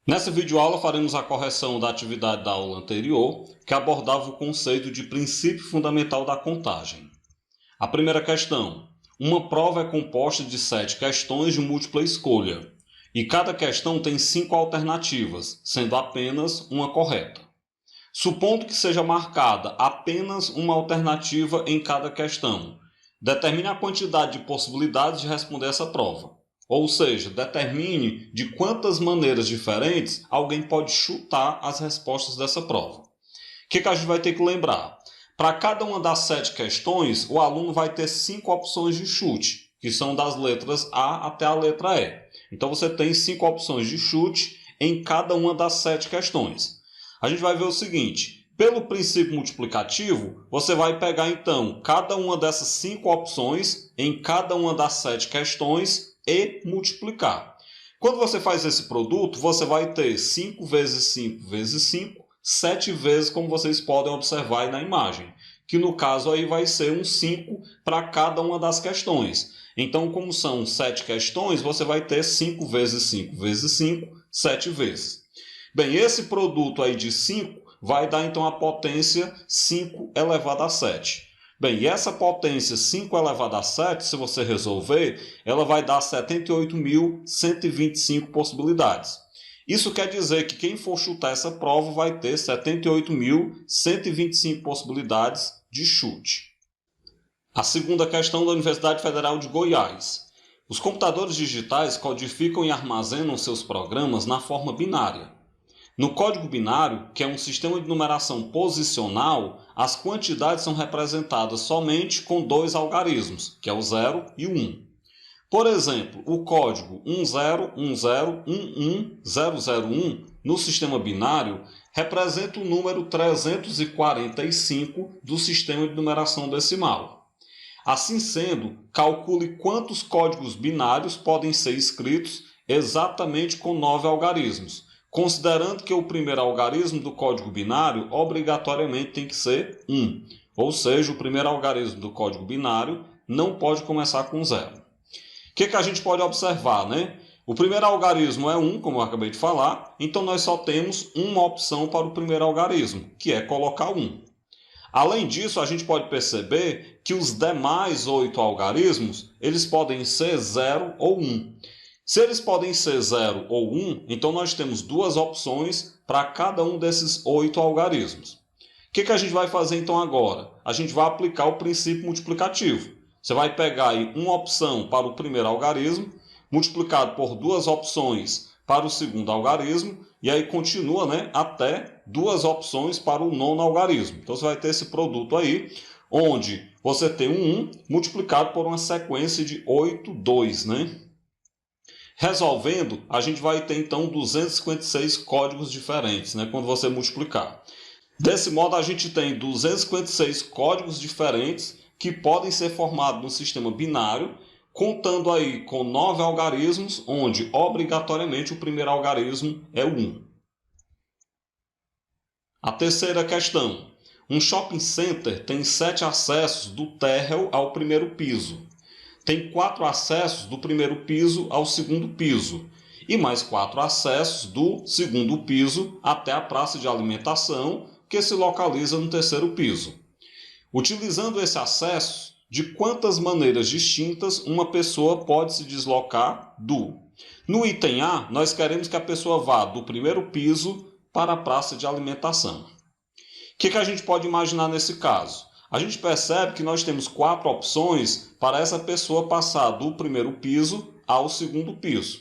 Nessa videoaula faremos a correção da atividade da aula anterior, que abordava o conceito de princípio fundamental da contagem. A primeira questão. Uma prova é composta de 7 questões de múltipla escolha, e cada questão tem 5 alternativas, sendo apenas uma correta. Supondo que seja marcada apenas uma alternativa em cada questão, determine a quantidade de possibilidades de responder essa prova. Ou seja, determine de quantas maneiras diferentes alguém pode chutar as respostas dessa prova. O que a gente vai ter que lembrar? Para cada uma das 7 questões, o aluno vai ter 5 opções de chute, que são das letras A até a letra E. Então você tem 5 opções de chute em cada uma das 7 questões. A gente vai ver o seguinte: pelo princípio multiplicativo, você vai pegar então cada uma dessas 5 opções em cada uma das 7 questões e multiplicar. Quando você faz esse produto, você vai ter 5 vezes 5 vezes 5, 7 vezes, como vocês podem observar aí na imagem, que no caso aí vai ser um 5 para cada uma das questões. Então, como são 7 questões, você vai ter 5 vezes 5 vezes 5, 7 vezes. Bem, esse produto aí de 5 vai dar então a potência 5 elevado a 7. Bem, e essa potência 5 elevado a 7, se você resolver, ela vai dar 78.125 possibilidades. Isso quer dizer que quem for chutar essa prova vai ter 78.125 possibilidades de chute. A segunda questão da Universidade Federal de Goiás. Os computadores digitais codificam e armazenam seus programas na forma binária. No código binário, que é um sistema de numeração posicional, as quantidades são representadas somente com 2 algarismos, que é o 0 e o 1. Por exemplo, o código 1010110001 no sistema binário representa o número 345 do sistema de numeração decimal. Assim sendo, calcule quantos códigos binários podem ser escritos exatamente com 9 algarismos, considerando que o primeiro algarismo do código binário obrigatoriamente tem que ser 1. Ou seja, o primeiro algarismo do código binário não pode começar com 0. O que a gente pode observar, né? O primeiro algarismo é 1, como eu acabei de falar, então nós só temos uma opção para o primeiro algarismo, que é colocar 1. Além disso, a gente pode perceber que os demais 8 algarismos, eles podem ser 0 ou 1. Se eles podem ser 0 ou 1, então nós temos 2 opções para cada um desses 8 algarismos. O que a gente vai fazer então agora? A gente vai aplicar o princípio multiplicativo. Você vai pegar aí uma opção para o primeiro algarismo, multiplicado por 2 opções para o segundo algarismo, e aí continua, né, até 2 opções para o nono algarismo. Então você vai ter esse produto aí, onde você tem um 1 multiplicado por uma sequência de 8, 2, né? Resolvendo, a gente vai ter então 256 códigos diferentes, né, quando você multiplicar. Desse modo, a gente tem 256 códigos diferentes que podem ser formados no sistema binário, contando aí com 9 algarismos, onde obrigatoriamente o primeiro algarismo é o 1. A terceira questão. Um shopping center tem 7 acessos do térreo ao primeiro piso. Tem 4 acessos do primeiro piso ao segundo piso e mais 4 acessos do segundo piso até a praça de alimentação, que se localiza no terceiro piso. Utilizando esse acesso, de quantas maneiras distintas uma pessoa pode se deslocar do? No item A, nós queremos que a pessoa vá do primeiro piso para a praça de alimentação. O que a gente pode imaginar nesse caso? A gente percebe que nós temos 4 opções para essa pessoa passar do primeiro piso ao segundo piso.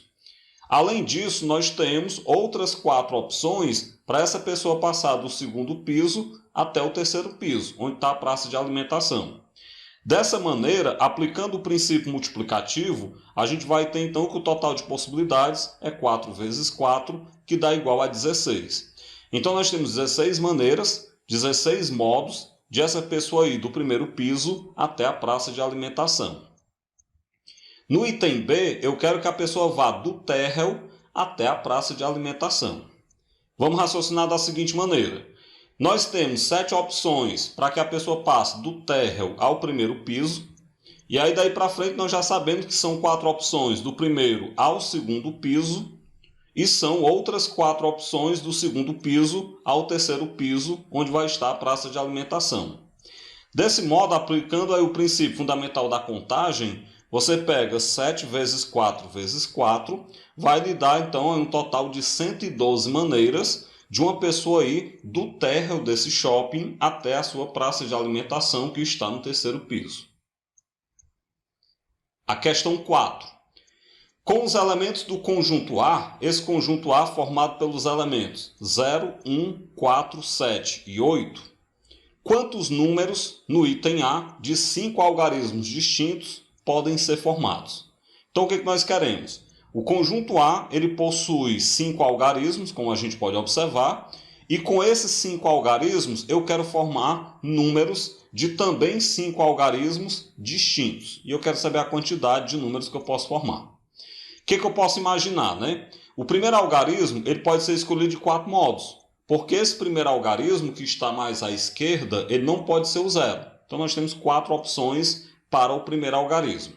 Além disso, nós temos outras 4 opções para essa pessoa passar do segundo piso até o terceiro piso, onde está a praça de alimentação. Dessa maneira, aplicando o princípio multiplicativo, a gente vai ter então que o total de possibilidades é 4 vezes 4, que dá igual a 16. Então nós temos 16 maneiras, 16 modos de essa pessoa ir do primeiro piso até a praça de alimentação. No item B, eu quero que a pessoa vá do térreo até a praça de alimentação. Vamos raciocinar da seguinte maneira. Nós temos 7 opções para que a pessoa passe do térreo ao primeiro piso. E aí daí para frente nós já sabemos que são 4 opções do primeiro ao segundo piso e são outras 4 opções do segundo piso ao terceiro piso, onde vai estar a praça de alimentação. Desse modo, aplicando aí o princípio fundamental da contagem, você pega 7 vezes 4 vezes 4, vai lhe dar então um total de 112 maneiras de uma pessoa ir do térreo desse shopping até a sua praça de alimentação que está no terceiro piso. A questão 4. Com os elementos do conjunto A, esse conjunto A formado pelos elementos 0, 1, 4, 7 e 8, quantos números no item A de 5 algarismos distintos podem ser formados? Então o que nós queremos? O conjunto A ele possui 5 algarismos, como a gente pode observar, e com esses 5 algarismos eu quero formar números de também 5 algarismos distintos. E eu quero saber a quantidade de números que eu posso formar. O que eu posso imaginar, né? O primeiro algarismo ele pode ser escolhido de 4 modos, porque esse primeiro algarismo que está mais à esquerda, ele não pode ser o zero. Então nós temos 4 opções para o primeiro algarismo.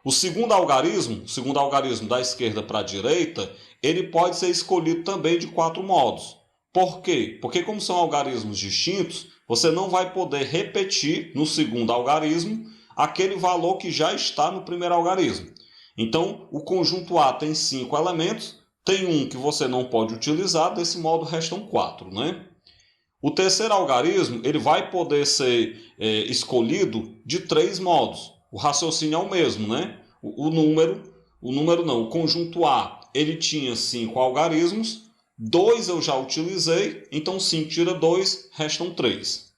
O segundo algarismo da esquerda para a direita, ele pode ser escolhido também de 4 modos. Por quê? Porque como são algarismos distintos, você não vai poder repetir no segundo algarismo aquele valor que já está no primeiro algarismo. Então, o conjunto A tem 5 elementos, tem um que você não pode utilizar, desse modo restam 4, né? O terceiro algarismo ele vai poder ser escolhido de 3 modos. O raciocínio é o mesmo, né? O conjunto A ele tinha 5 algarismos, 2 eu já utilizei, então 5 tira 2, restam 3.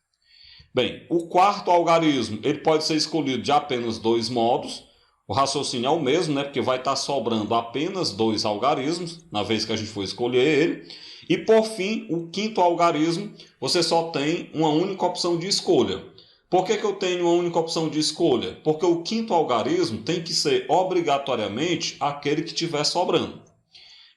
Bem, o quarto algarismo ele pode ser escolhido de apenas 2 modos. O raciocínio é o mesmo, né? Porque vai estar sobrando apenas 2 algarismos, na vez que a gente for escolher ele. E por fim, o quinto algarismo, você só tem uma única opção de escolha. Por que eu tenho uma única opção de escolha? Porque o quinto algarismo tem que ser obrigatoriamente aquele que estiver sobrando.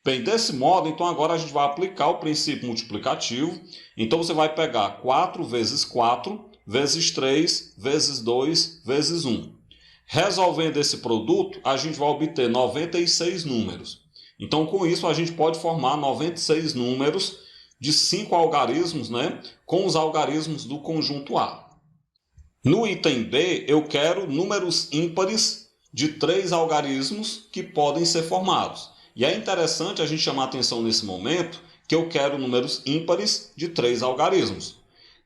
Bem, desse modo, então agora a gente vai aplicar o princípio multiplicativo. Então você vai pegar 4 vezes 4, vezes 3, vezes 2, vezes 1. Resolvendo esse produto, a gente vai obter 96 números. Então, com isso, a gente pode formar 96 números de 5 algarismos, né, com os algarismos do conjunto A. No item B, eu quero números ímpares de 3 algarismos que podem ser formados. E é interessante a gente chamar a atenção nesse momento que eu quero números ímpares de 3 algarismos.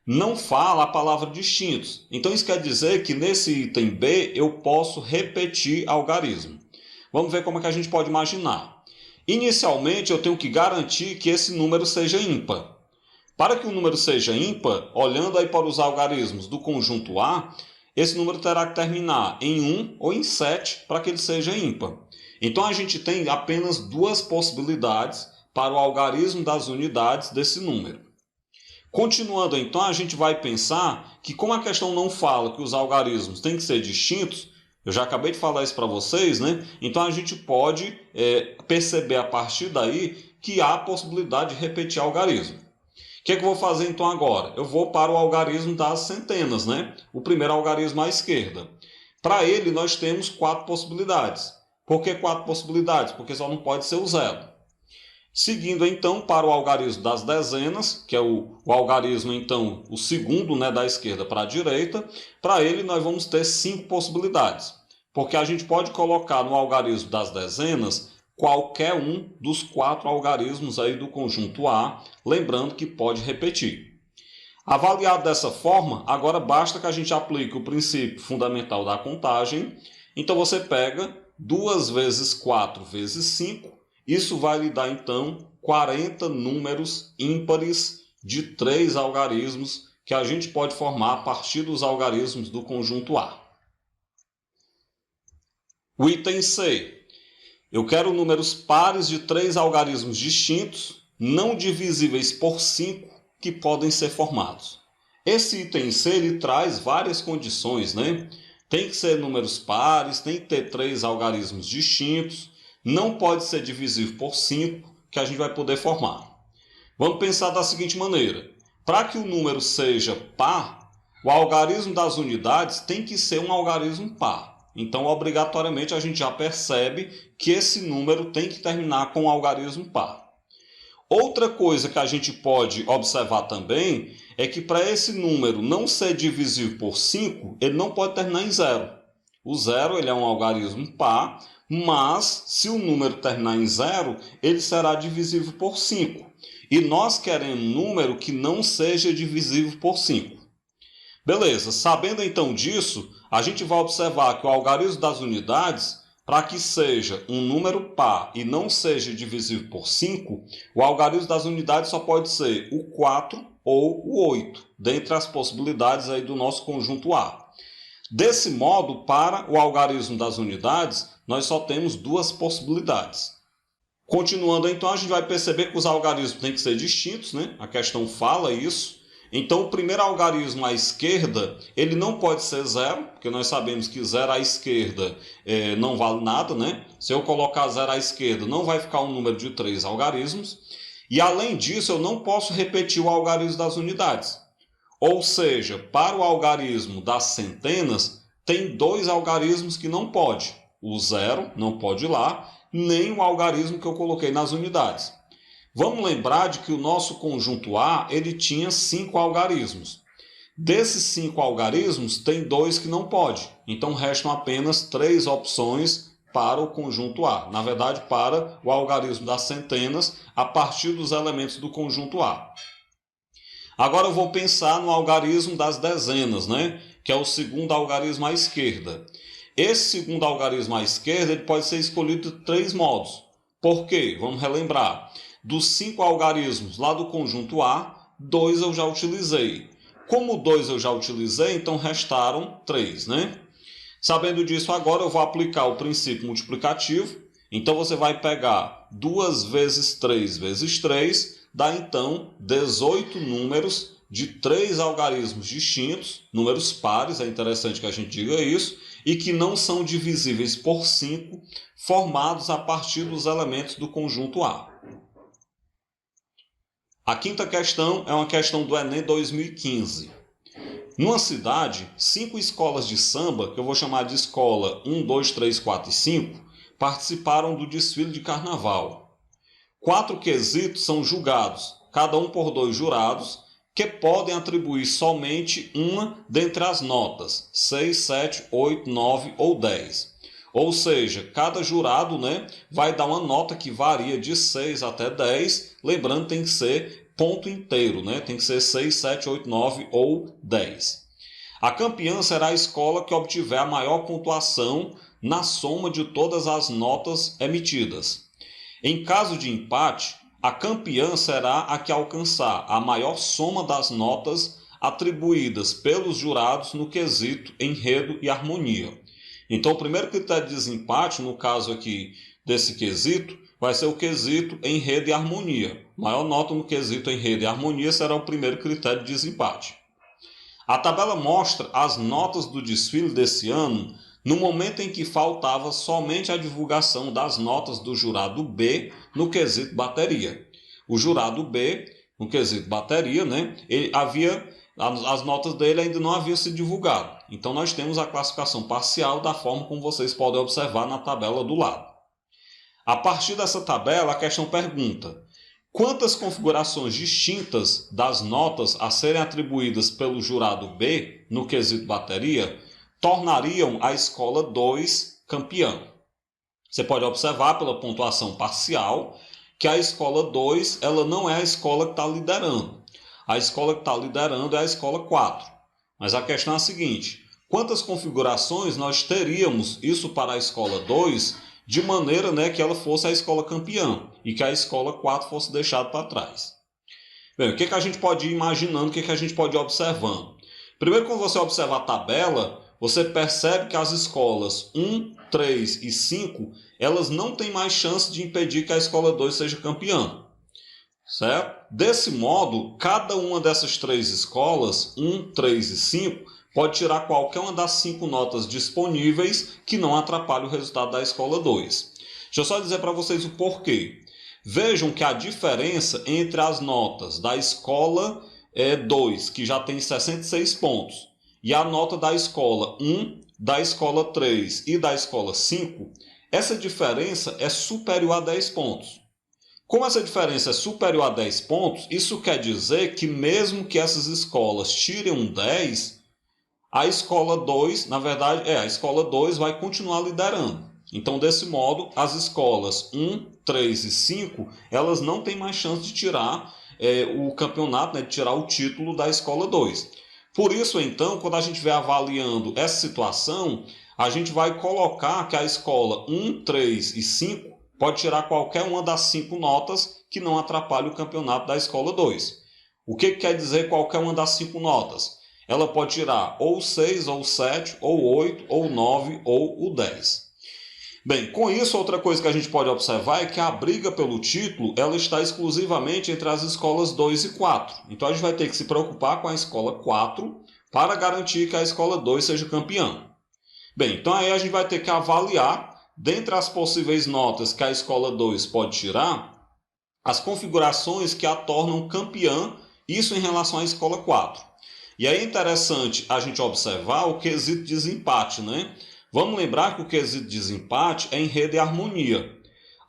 Não fala a palavra distintos. Então isso quer dizer que nesse item B eu posso repetir algarismo. Vamos ver como é que a gente pode imaginar. Inicialmente eu tenho que garantir que esse número seja ímpar. Para que o número seja ímpar, olhando aí para os algarismos do conjunto A, esse número terá que terminar em 1 ou em 7 para que ele seja ímpar. Então a gente tem apenas 2 possibilidades para o algarismo das unidades desse número. Continuando então, a gente vai pensar que como a questão não fala que os algarismos têm que ser distintos, eu já acabei de falar isso para vocês, né? Então a gente pode perceber a partir daí que há a possibilidade de repetir algarismo. O que eu vou fazer então agora? Eu vou para o algarismo das centenas, né? O primeiro algarismo à esquerda. Para ele nós temos 4 possibilidades. Por que 4 possibilidades? Porque só não pode ser o zero. Seguindo então para o algarismo das dezenas, que é o algarismo então o segundo, né, da esquerda para a direita, para ele nós vamos ter 5 possibilidades, porque a gente pode colocar no algarismo das dezenas qualquer um dos 4 algarismos aí do conjunto A, lembrando que pode repetir. Avaliado dessa forma, agora basta que a gente aplique o princípio fundamental da contagem. Então você pega 2 vezes 4 vezes 5, isso vai lhe dar, então, 40 números ímpares de 3 algarismos que a gente pode formar a partir dos algarismos do conjunto A. O item C. Eu quero números pares de 3 algarismos distintos, não divisíveis por 5, que podem ser formados. Esse item C ele traz várias condições, né? Tem que ser números pares, tem que ter 3 algarismos distintos, não pode ser divisível por 5, que a gente vai poder formar. Vamos pensar da seguinte maneira. Para que o número seja par, o algarismo das unidades tem que ser um algarismo par. Então, obrigatoriamente, a gente já percebe que esse número tem que terminar com um algarismo par. Outra coisa que a gente pode observar também é que para esse número não ser divisível por 5, ele não pode terminar em zero. O zero ele é um algarismo par, mas se o número terminar em zero, ele será divisível por 5. E nós queremos um número que não seja divisível por 5. Beleza, sabendo então disso, a gente vai observar que o algarismo das unidades, para que seja um número par e não seja divisível por 5, o algarismo das unidades só pode ser o 4 ou o 8, dentre as possibilidades aí do nosso conjunto A. Desse modo, para o algarismo das unidades, nós só temos duas possibilidades. Continuando então, a gente vai perceber que os algarismos têm que ser distintos, né? A questão fala isso. Então, o primeiro algarismo à esquerda, ele não pode ser zero, porque nós sabemos que zero à esquerda não vale nada, né? Se eu colocar zero à esquerda, não vai ficar um número de 3 algarismos. E, além disso, eu não posso repetir o algarismo das unidades. Ou seja, para o algarismo das centenas, tem 2 algarismos que não pode. O zero não pode ir lá, nem o algarismo que eu coloquei nas unidades. Vamos lembrar de que o nosso conjunto A ele tinha 5 algarismos. Desses 5 algarismos, tem 2 que não pode. Então, restam apenas 3 opções para o conjunto A. Na verdade, para o algarismo das centenas, a partir dos elementos do conjunto A. Agora eu vou pensar no algarismo das dezenas, né? Que é o segundo algarismo à esquerda. Esse segundo algarismo à esquerda ele pode ser escolhido de 3 modos. Por quê? Vamos relembrar. Dos 5 algarismos lá do conjunto A, 2 eu já utilizei. Como 2 eu já utilizei, então restaram 3, né? Sabendo disso, agora eu vou aplicar o princípio multiplicativo. Então você vai pegar 2 vezes 3 vezes 3, dá então 18 números de 3 algarismos distintos, números pares, é interessante que a gente diga isso, e que não são divisíveis por 5, formados a partir dos elementos do conjunto A. A quinta questão é uma questão do Enem 2015. Numa cidade, 5 escolas de samba, que eu vou chamar de escola 1, 2, 3, 4 e 5, participaram do desfile de carnaval. 4 quesitos são julgados, cada um por 2 jurados, que podem atribuir somente uma dentre as notas, 6, 7, 8, 9 ou 10. Ou seja, cada jurado, né, vai dar uma nota que varia de 6 até 10, lembrando que tem que ser ponto inteiro, né? Tem que ser 6, 7, 8, 9 ou 10. A campeã será a escola que obtiver a maior pontuação na soma de todas as notas emitidas. Em caso de empate, a campeã será a que alcançar a maior soma das notas atribuídas pelos jurados no quesito enredo e harmonia. Então, o primeiro critério de desempate, no caso aqui desse quesito, vai ser o quesito enredo e harmonia. Maior nota no quesito enredo e harmonia será o primeiro critério de desempate. A tabela mostra as notas do desfile desse ano no momento em que faltava somente a divulgação das notas do jurado B no quesito bateria. O jurado B, no quesito bateria, né, as notas dele ainda não haviam sido divulgado. Então, nós temos a classificação parcial da forma como vocês podem observar na tabela do lado. A partir dessa tabela, a questão pergunta: quantas configurações distintas das notas a serem atribuídas pelo jurado B no quesito bateria tornariam a escola 2 campeã? Você pode observar pela pontuação parcial que a escola 2 ela não é a escola que está liderando. A escola que está liderando é a escola 4. Mas a questão é a seguinte: quantas configurações nós teríamos isso para a escola 2 de maneira, né, que ela fosse a escola campeã e que a escola 4 fosse deixada para trás? Bem, o que a gente pode ir imaginando, o que a gente pode ir observando? Primeiro, quando você observa a tabela, você percebe que as escolas 1, 3 e 5, elas não têm mais chance de impedir que a escola 2 seja campeã. Certo? Desse modo, cada uma dessas 3 escolas, 1, 3 e 5, pode tirar qualquer uma das 5 notas disponíveis que não atrapalhe o resultado da escola 2. Deixa eu só dizer para vocês o porquê. Vejam que a diferença entre as notas da escola 2, que já tem 66 pontos, e a nota da escola 1, da escola 3 e da escola 5, essa diferença é superior a 10 pontos. Como essa diferença é superior a 10 pontos, isso quer dizer que mesmo que essas escolas tirem um 10, a escola 2, na verdade, a escola 2 vai continuar liderando. Então, desse modo, as escolas 1, 3 e 5, elas não têm mais chance de tirar o campeonato, né, de tirar o título da escola 2. Por isso, então, quando a gente estiver avaliando essa situação, a gente vai colocar que a escola 1, 3 e 5 pode tirar qualquer uma das 5 notas que não atrapalhe o campeonato da escola 2. O que quer dizer qualquer uma das 5 notas? Ela pode tirar ou 6, ou 7, ou 8, ou 9, ou o 10. Bem, com isso, outra coisa que a gente pode observar é que a briga pelo título ela está exclusivamente entre as escolas 2 e 4. Então a gente vai ter que se preocupar com a escola 4 para garantir que a escola 2 seja campeã. Bem, então aí a gente vai ter que avaliar, dentre as possíveis notas que a escola 2 pode tirar, as configurações que a tornam campeã, isso em relação à escola 4. E aí é interessante a gente observar o quesito de desempate, né? Vamos lembrar que o quesito de desempate é enredo e harmonia.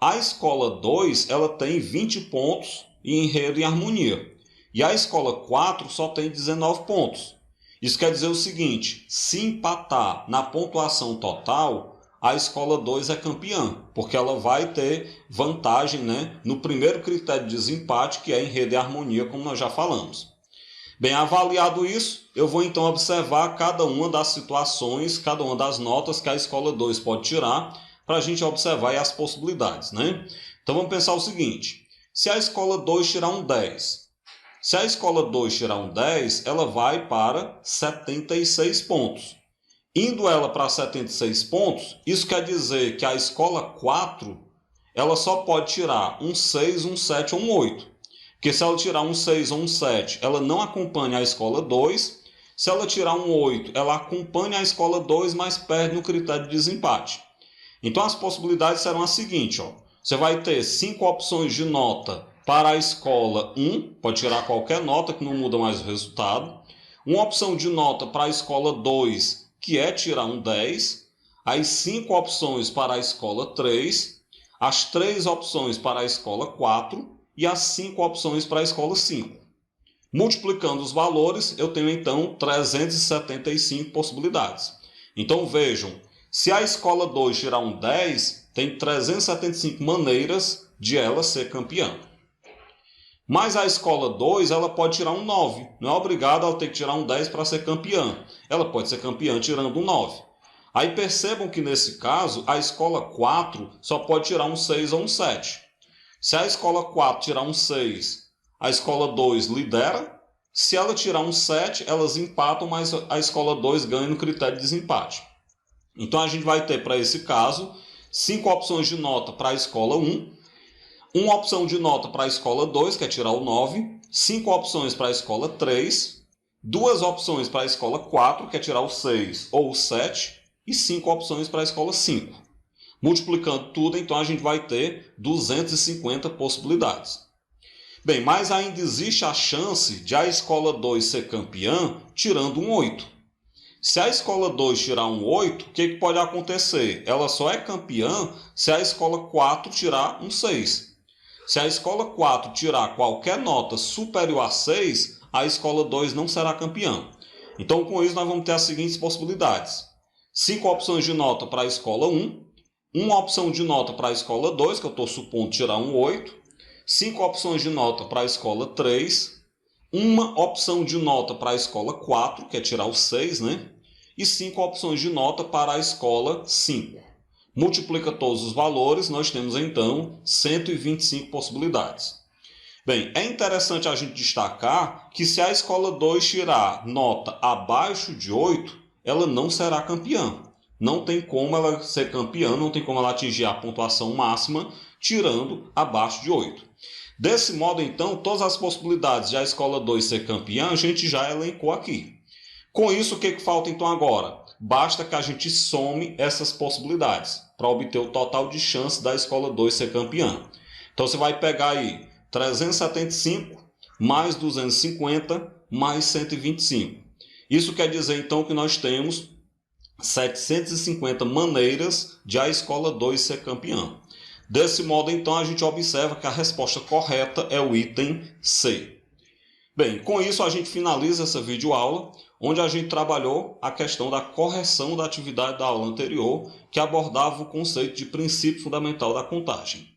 A escola 2 ela tem 20 pontos em enredo e harmonia. E a escola 4 só tem 19 pontos. Isso quer dizer o seguinte, se empatar na pontuação total, a escola 2 é campeã, porque ela vai ter vantagem, né, no primeiro critério de desempate, que é enredo e harmonia, como nós já falamos. Bem, avaliado isso, eu vou então observar cada uma das situações, cada uma das notas que a escola 2 pode tirar, para a gente observar aí as possibilidades, né? Então vamos pensar o seguinte, se a escola 2 tirar um 10, se a escola 2 tirar um 10, ela vai para 76 pontos. Indo ela para 76 pontos, isso quer dizer que a escola 4, ela só pode tirar um 6, um 7 ou um 8. Porque se ela tirar um 6 ou um 7, ela não acompanha a escola 2. Se ela tirar um 8, ela acompanha a escola 2, mas perde no critério de desempate. Então as possibilidades serão as seguintes. Você vai ter 5 opções de nota para a escola 1, pode tirar qualquer nota que não muda mais o resultado. Uma opção de nota para a escola 2, que é tirar um 10. As 5 opções para a escola 3. As 3 opções para a escola 4. E as 5 opções para a escola 5. Multiplicando os valores, eu tenho então 375 possibilidades. Então vejam, se a escola 2 tirar um 10, tem 375 maneiras de ela ser campeã. Mas a escola 2 ela pode tirar um 9. Não é obrigado ela ter que tirar um 10 para ser campeã. Ela pode ser campeã tirando um 9. Aí percebam que nesse caso, a escola 4 só pode tirar um 6 ou um 7. Se a escola 4 tirar um 6, a escola 2 lidera. Se ela tirar um 7, elas empatam, mas a escola 2 ganha no critério de desempate. Então a gente vai ter para esse caso 5 opções de nota para a escola 1, uma opção de nota para a escola 2, que é tirar o 9, 5 opções para a escola 3, 2 opções para a escola 4, que é tirar o 6 ou o 7, e 5 opções para a escola 5. Multiplicando tudo, então a gente vai ter 250 possibilidades. Bem, mas ainda existe a chance de a escola 2 ser campeã tirando um 8. Se a escola 2 tirar um 8, o que pode acontecer? Ela só é campeã se a escola 4 tirar um 6. Se a escola 4 tirar qualquer nota superior a 6, a escola 2 não será campeã. Então, com isso, nós vamos ter as seguintes possibilidades. 5 opções de nota para a escola 1, uma opção de nota para a escola 2, que eu estou supondo tirar um 8, 5 opções de nota para a escola 3, uma opção de nota para a escola 4, que é tirar o 6, né? E 5 opções de nota para a escola 5. Multiplica todos os valores, nós temos então 125 possibilidades. Bem, é interessante a gente destacar que se a escola 2 tirar nota abaixo de 8, ela não será campeã. Não tem como ela ser campeã, não tem como ela atingir a pontuação máxima tirando abaixo de 8. Desse modo, então, todas as possibilidades de a escola 2 ser campeã, a gente já elencou aqui. Com isso, o que falta então agora? Basta que a gente some essas possibilidades para obter o total de chance da escola 2 ser campeã. Então você vai pegar aí 375 mais 250 mais 125. Isso quer dizer então que nós temos 750 maneiras de a escola 2 ser campeã. Desse modo, então, a gente observa que a resposta correta é o item C. Bem, com isso a gente finaliza essa videoaula, onde a gente trabalhou a questão da correção da atividade da aula anterior, que abordava o conceito de princípio fundamental da contagem.